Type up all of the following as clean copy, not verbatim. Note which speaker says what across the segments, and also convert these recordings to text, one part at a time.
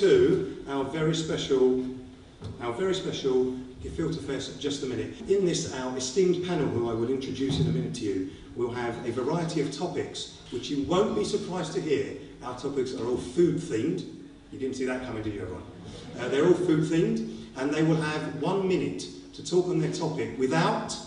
Speaker 1: to our very special Gefiltefest just a minute. In this, our esteemed panel, who I will introduce in a minute to you, will have a variety of topics, which you won't be surprised to hear. Our topics are all food themed. You didn't see that coming, did you, everyone? They're all food themed, and they will have 1 minute to talk on their topic without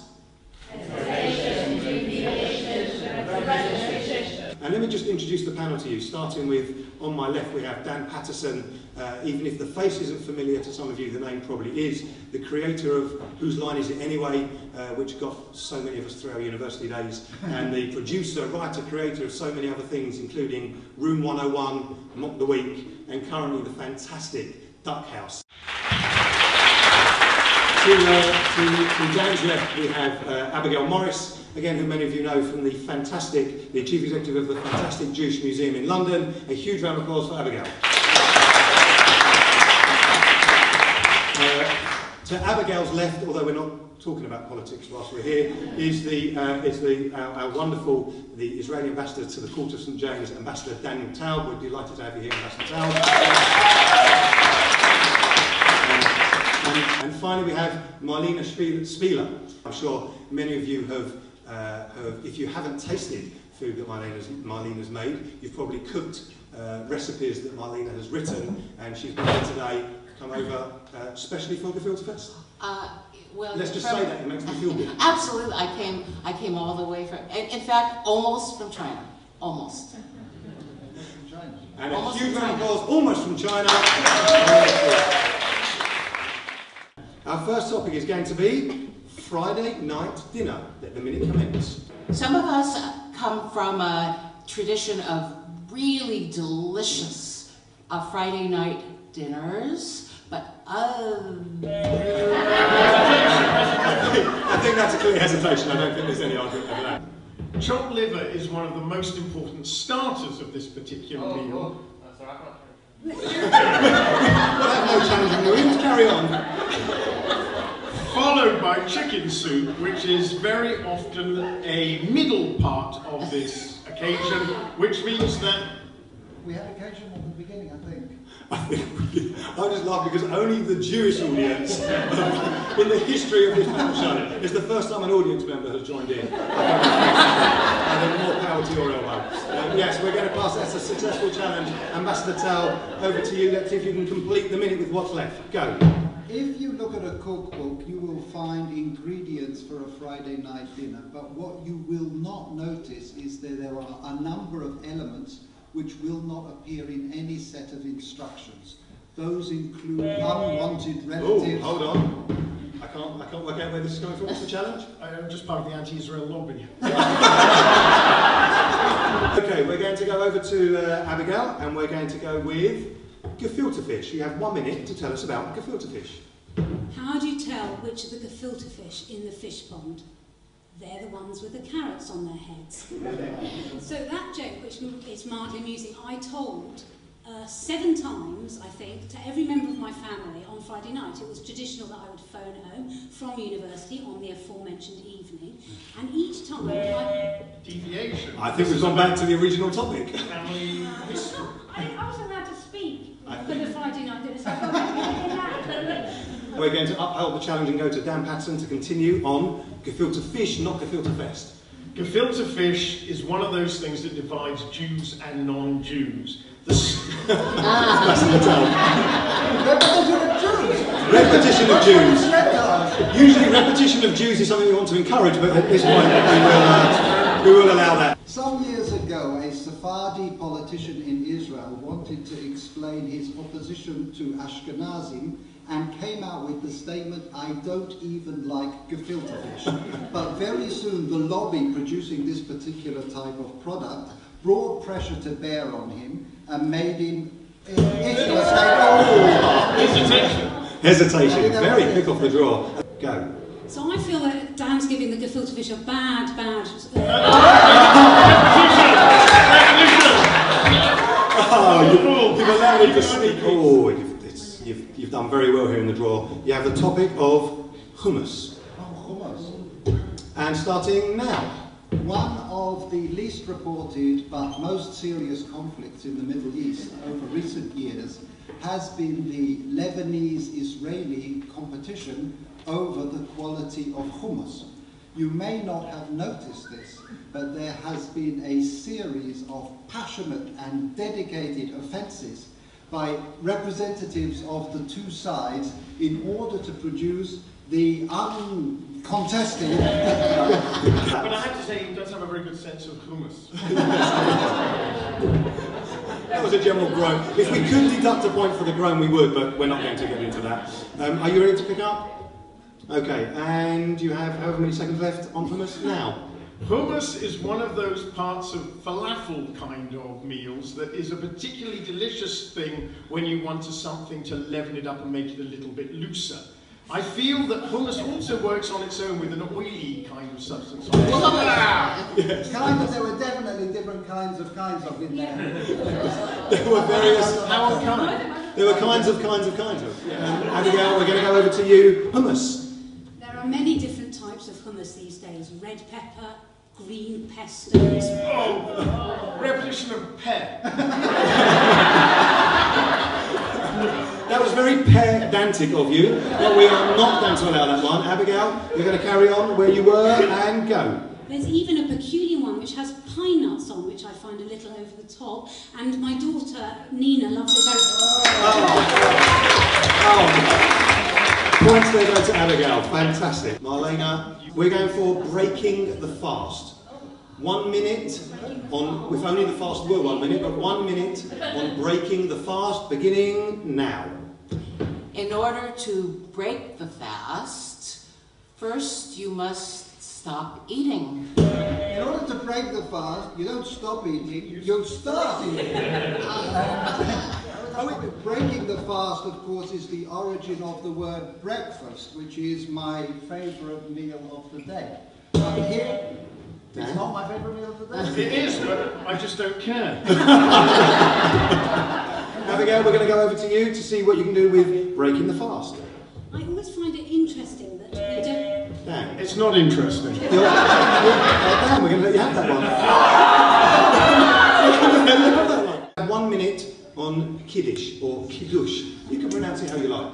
Speaker 1: and let me just introduce the panel to you, starting with, on my left, we have Dan Patterson. Even if the face isn't familiar to some of you, the name probably is. The creator of Whose Line Is It Anyway, which got so many of us through our university days, and the producer, writer, creator of so many other things, including Room 101, Mock the Week, and currently the fantastic Duck House. To Dan's left, we have Abigail Morris, again, who many of you know from the Chief Executive of the fantastic Jewish Museum in London. A huge round of applause for Abigail. To Abigail's left, although we're not talking about politics whilst we're here, is our wonderful, the Israeli ambassador to the Court of St. James, Ambassador Daniel Taub. We're delighted to have you here, Ambassador Taub. And finally, we have Marlene Spieler. I'm sure many of you have, if you haven't tasted food that Marlene has made, you've probably cooked recipes that Marlene has written, and she's been here today to come over especially for Gefiltefest.
Speaker 2: Well,
Speaker 1: let's just say that, it makes me feel good.
Speaker 2: Absolutely, I came all the way from, in fact, almost from China, almost.
Speaker 1: And a huge round of applause, almost from China. Our first topic is going to be Friday night dinner. Let the minute commence.
Speaker 2: Some of us come from a tradition of really delicious Friday night dinners, but
Speaker 1: I think that's a clear hesitation. I don't think there's any argument over that.
Speaker 3: Chopped liver is one of the most important starters of this particular meal.
Speaker 1: We'll have no challenging rules, carry on.
Speaker 3: Followed by chicken soup, which is very often a middle part of this occasion, which means that...
Speaker 4: We had occasion at the beginning, I think.
Speaker 1: I just laugh because only the Jewish audience in the history of this panel show, it's the first time an audience member has joined in. And then more power to your elbow. Yes, we're going to pass. That's a successful challenge. Ambassador Tal, over to you. Let's see if you can complete the minute with what's left. Go.
Speaker 4: If you look at a cookbook, you will find ingredients for a Friday night dinner, but what you will not notice is that there are a number of elements which will not appear in any set of instructions. Those include unwanted relatives.
Speaker 1: Oh, hold on. I can't work out where this is going from. What's the challenge?
Speaker 3: I'm just part of the anti-Israel lobby.
Speaker 1: Okay, we're going to go over to Abigail, and we're going to go with Gefiltefish. You have 1 minute to tell us about Gefiltefish.
Speaker 5: How do you tell which are the gefilte fish in the fish pond? They're the ones with the carrots on their heads. So that joke, which is mildly amusing, I told 7 times, I think, to every member of my family on Friday night. It was traditional that I would phone home from university on the aforementioned evening, and each time
Speaker 3: Deviation.
Speaker 1: I think we've gone back to the original topic.
Speaker 3: Family history.
Speaker 5: I wasn't allowed to speak for the Friday night dinner, so
Speaker 1: We're going to uphold the challenge and go to Dan Patterson to continue on Gefiltefish, not Gefiltefest.
Speaker 3: Gefiltefish is one of those things that divides Jews and non-Jews.
Speaker 1: Repetition of Jews. Usually repetition of Jews is something we want to encourage, but at this point we will allow that.
Speaker 4: Some years ago, a Sephardi politician in Israel wanted to explain his opposition to Ashkenazim and came out with the statement, "I don't even like gefilte fish." But very soon the lobby producing this particular type of product brought pressure to bear on him and made him
Speaker 1: Hesitation. Very quick off the draw. Go.
Speaker 5: So I feel that Dan's giving the gefilte fish a bad...
Speaker 1: Oh, you've allowed me to speak. Oh, you've done very well here in the draw. You have the topic of hummus.
Speaker 4: hummus.
Speaker 1: And starting now.
Speaker 4: One of the least reported but most serious conflicts in the Middle East over recent years has been the Lebanese-Israeli competition over the quality of hummus. You may not have noticed this, but there has been a series of passionate and dedicated offences by representatives of the two sides in order to produce the uncontested...
Speaker 3: But I have to say, he does have a very good sense of hummus.
Speaker 1: That was a general groan. If we could deduct a point for the groan, we would, but we're not going to get into that. Are you ready to pick up? Okay, and you have however many seconds left on hummus now.
Speaker 3: Hummus is one of those parts of falafel kind of meals that is a particularly delicious thing when you want something to leaven it up and make it a little bit looser. I feel that hummus also works on its own with an oily kind of substance.
Speaker 4: Yes. There were definitely different kinds of in there.
Speaker 1: There were various...
Speaker 3: How unkind?
Speaker 1: There were kinds of. Abigail, we're going to go over to you. Hummus.
Speaker 5: There are many different types of hummus these days. Red pepper, green pestos.
Speaker 3: Oh, repetition of pear.
Speaker 1: That was very pedantic of you, but we are not going to allow that one. Abigail, you're going to carry on where you were and go.
Speaker 5: There's even a peculiar one which has pine nuts on, which I find a little over the top, and my daughter Nina loves it very much.
Speaker 1: Points there go to Abigail. Fantastic. Marlena, we're going for breaking the fast. 1 minute on, if only the fast were 1 minute, but 1 minute on breaking the fast, beginning now.
Speaker 2: In order to break the fast, first you must stop eating.
Speaker 4: In order to break the fast, you don't stop eating, you start eating. Breaking the fast, of course, is the origin of the word breakfast, which is my favourite meal of the day. Here, it's not my favourite meal of the day.
Speaker 3: It is, but I just don't care.
Speaker 1: Abigail, we're going to go over to you to see what you can do with breaking the fast.
Speaker 5: I always find it interesting that we don't...
Speaker 1: Dan.
Speaker 3: It's not interesting.
Speaker 1: Dan, we're going to let you have that one. 1 minute on Kiddush, or Kiddush. You can pronounce it how you like.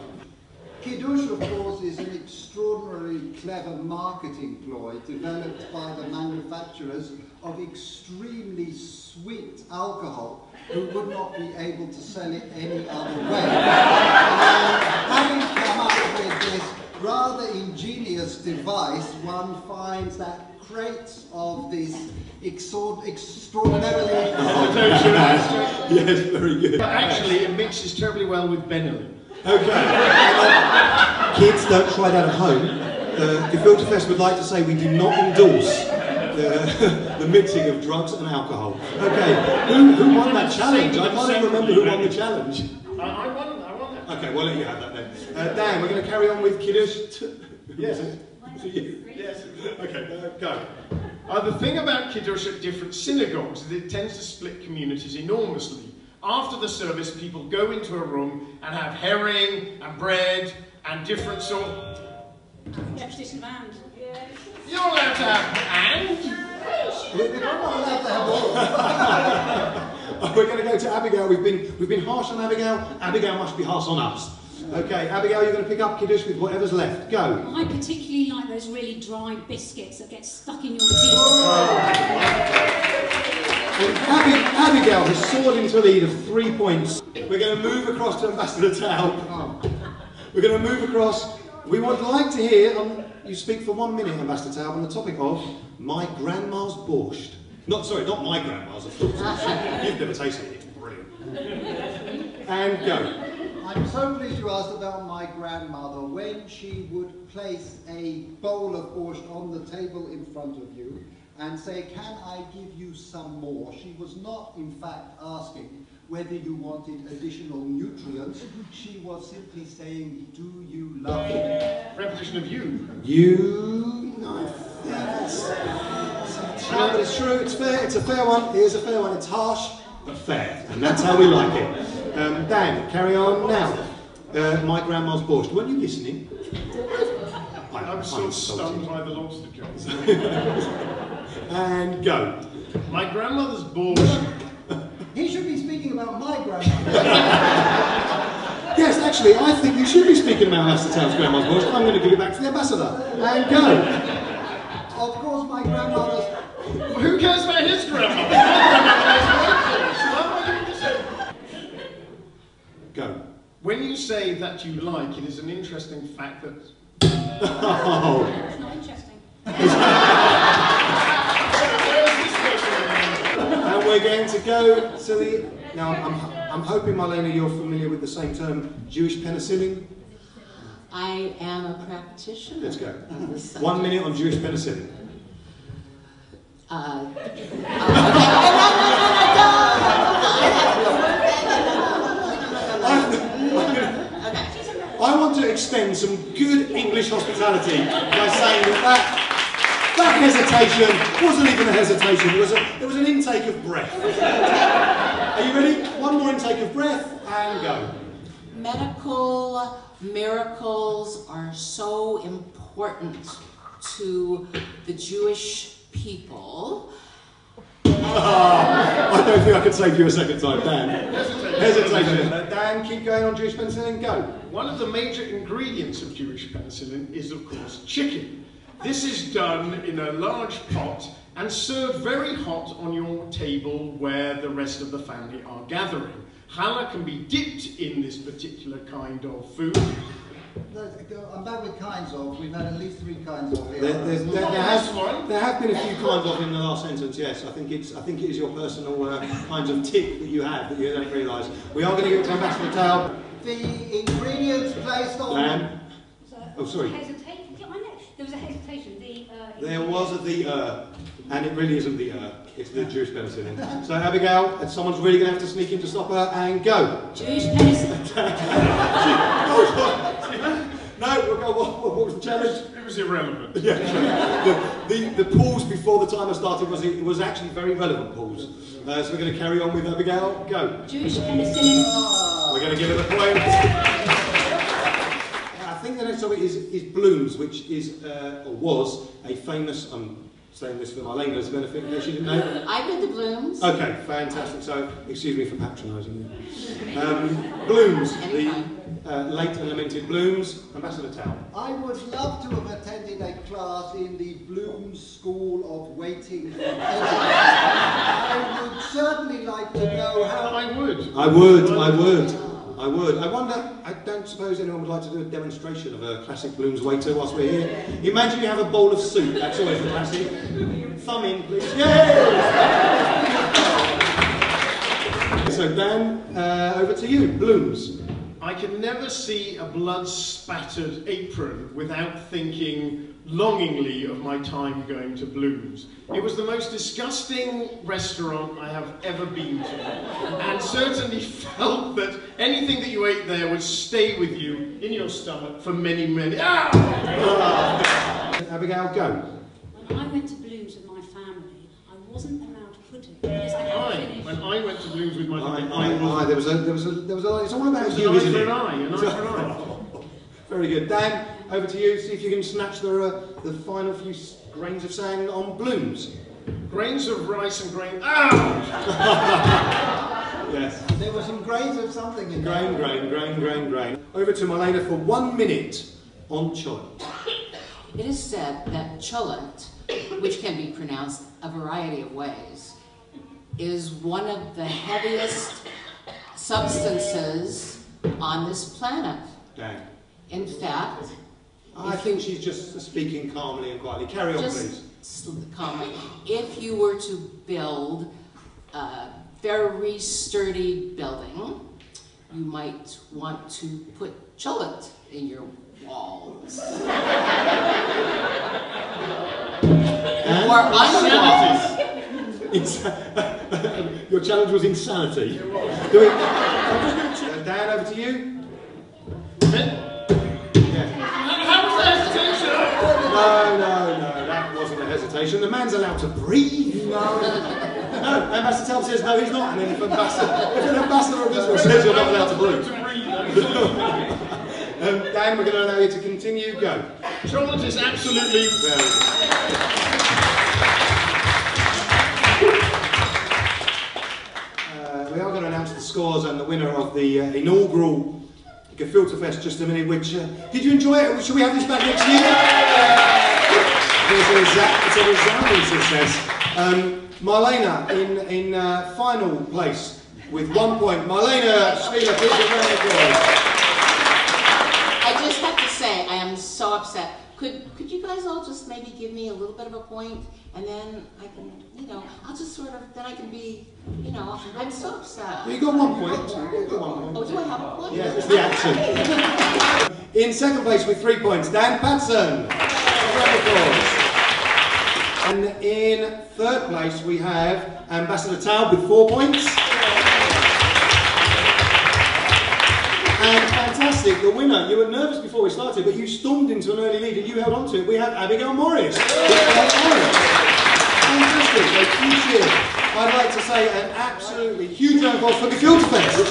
Speaker 4: Kiddush, of course, is an extraordinarily clever marketing ploy developed by the manufacturers of extremely sweet alcohol who would not be able to sell it any other way. Having come up with this rather ingenious device, one finds that crates of this extraordinarily...
Speaker 1: Yes, very good.
Speaker 3: But actually, it mixes terribly well with Benelli.
Speaker 1: Okay. Kids, don't try that at home. Gefiltefest would like to say we do not endorse the mixing of drugs and alcohol. Okay, who won that challenge? I can't even remember who won the challenge.
Speaker 3: I won that.
Speaker 1: Okay, we'll let you have that then. Dan, we're going to carry on with Kiddush.
Speaker 3: Yes.
Speaker 1: Yes. Okay, go.
Speaker 3: The thing about Kiddush at different synagogues is it tends to split communities enormously. After the service, people go into a room and have herring and bread and different sort.
Speaker 5: Repetition of and.
Speaker 3: You're allowed to have and.
Speaker 4: We're not allowed to have all.
Speaker 1: We're going to go to Abigail. We've been harsh on Abigail. Abigail must be harsh on us. Okay, Abigail, you're going to pick up Kiddush with whatever's left. Go.
Speaker 5: I particularly like those really dry biscuits that get stuck in your teeth.
Speaker 1: And Abigail has soared into a lead of 3 points. We're going to move across to Ambassador Tao. We're going to move across. We would like to hear you speak for 1 minute, Ambassador Tao, on the topic of my grandma's borscht. Not my grandma's, of course. You've never tasted it. It's brilliant. And go.
Speaker 4: I'm so pleased you asked about my grandmother. When she would place a bowl of borscht on the table in front of you and say, "Can I give you some more?" she was not, in fact, asking whether you wanted additional nutrients. She was simply saying, "Do you love me?"
Speaker 3: Repetition of you.
Speaker 1: You... No, but it's true, it's fair, it's a fair one. Here's a fair one. It's harsh, but fair. And that's how we like it. Dan, carry on now. My grandma's borscht. Weren't you listening? I
Speaker 3: I'm sort of stunned by the lobster jokes.
Speaker 1: And go.
Speaker 3: My grandmother's borscht.
Speaker 4: He should be speaking about my grandmother.
Speaker 1: Yes, actually, I think you should be speaking about Master Tail's grandma's borscht. I'm going to give it back to the ambassador. And go.
Speaker 4: Of course, my grandmother's...
Speaker 3: Who cares about his grandmother?
Speaker 1: Go.
Speaker 3: When you say that you like, it is an interesting fact that...
Speaker 1: Oh.
Speaker 5: It's not interesting.
Speaker 1: And we're going to go to the... Now, I'm hoping, Marlena, you're familiar with the same term, Jewish penicillin.
Speaker 2: I am a practitioner.
Speaker 1: Let's go.
Speaker 2: Of this
Speaker 1: 1 minute on Jewish penicillin. I want to extend some good English hospitality by saying that hesitation wasn't even a hesitation, it was an intake of breath. Are you ready? One more intake of breath and go.
Speaker 2: Medical miracles are so important to the Jewish people.
Speaker 1: I don't think I could save you a second time, Dan. Hesitation. Dan, keep going on Jewish penicillin, go.
Speaker 3: One of the major ingredients of Jewish penicillin is, of course, chicken. This is done in a large pot and served very hot on your table where the rest of the family are gathering. Challah can be dipped in this particular kind of food.
Speaker 4: I'm back with kinds of. We've had at least 3 kinds of here.
Speaker 1: There have been a few kinds of in the last sentence, yes. I think it is your personal kinds of tick that you have that you don't realise. We are going to give it to Ambassador Tail.
Speaker 4: The ingredients placed on...
Speaker 1: Dan. Oh, sorry.
Speaker 5: There was a hesitation.
Speaker 1: There was and it really isn't the it's the Jewish penicillin. So Abigail, someone's really going to have to sneak in to stop her and go.
Speaker 5: Jewish penicillin.
Speaker 1: No, what was the challenge?
Speaker 3: It was irrelevant.
Speaker 1: Yeah, the pause before the timer started was actually very relevant pause. So we're going to carry on with Abigail. Go.
Speaker 5: Jewish penicillin.
Speaker 1: We're going to give it a point. I think the next topic is blooms, which is or was a famous. I'm saying this for Marlena's benefit, in case you didn't know.
Speaker 2: I've been to Blooms.
Speaker 1: Okay, fantastic. So, excuse me for patronising you. Blooms, the late and lamented Blooms, Ambassador Tail.
Speaker 4: I would love to have attended a class in the Bloom's School of Waiting for I would certainly like to know how...
Speaker 1: I would. I wonder, I don't suppose anyone would like to do a demonstration of a classic Bloom's waiter whilst we're here. Imagine you have a bowl of soup, that's always a classic. Thumb in, please. Yay! So Dan, over to you, Bloom's.
Speaker 3: I can never see a blood-spattered apron without thinking longingly of my time going to Bloom's. It was the most disgusting restaurant I have ever been to, and certainly felt that anything that you ate there would stay with you in your stomach for many, many...
Speaker 1: Abigail, go.
Speaker 5: When I went to Bloom's with my family, I wasn't allowed pudding because I hadn't finished.
Speaker 3: When I went to Bloom's with my family,
Speaker 1: there was a it's all about you, isn't it?
Speaker 3: an eye for an eye.
Speaker 1: Very good. Dan, over to you. See if you can snatch the final few grains of sand on Blooms.
Speaker 3: Grains of rice and grain...
Speaker 1: Yes.
Speaker 4: There were some grains of something in there.
Speaker 1: Grain. Over to Marlena for 1 minute on cholent.
Speaker 2: It is said that cholent, which can be pronounced a variety of ways, is one of the heaviest substances on this planet.
Speaker 1: Dan.
Speaker 2: In fact,
Speaker 1: I think she's just speaking calmly and quietly. Carry on, please.
Speaker 2: Calmly. If you were to build a very sturdy building, you might want to put cholent in your walls. Or on the walls.
Speaker 1: Your challenge was insanity. Dan, over to you. No, that wasn't a hesitation. The man's allowed to breathe. No, Ambassador Tail says no, he's not. And then if an ambassador of Israel says you're not allowed to breathe. Dan, we're going to allow you to continue. Go.
Speaker 3: Charlotte is absolutely
Speaker 1: Very good. We are going to announce the scores and the winner of the inaugural Gefiltefest just a minute. Which did you enjoy it? Should we have this back next year? It's a resounding success. Marlena in final place with 1 point. Marlena Spieler, please give a round of applause.
Speaker 2: I just have to say, I am so upset. Could you guys all just maybe give me a little bit of a point, and then I can, I'll just sort of, then I can be, I'm so upset.
Speaker 1: You got 1 point. You got 1 point.
Speaker 2: Oh, do I have a point?
Speaker 1: Yeah, it's the action. In second place with 3 points, Dan Patson. Round of applause. And in third place we have Ambassador Taub with 4 points. And fantastic, the winner, you were nervous before we started, but you stormed into an early lead and you held on to it. We have Abigail Morris. Fantastic, a huge cheer. I'd like to say an absolutely huge round of applause for Gefiltefest.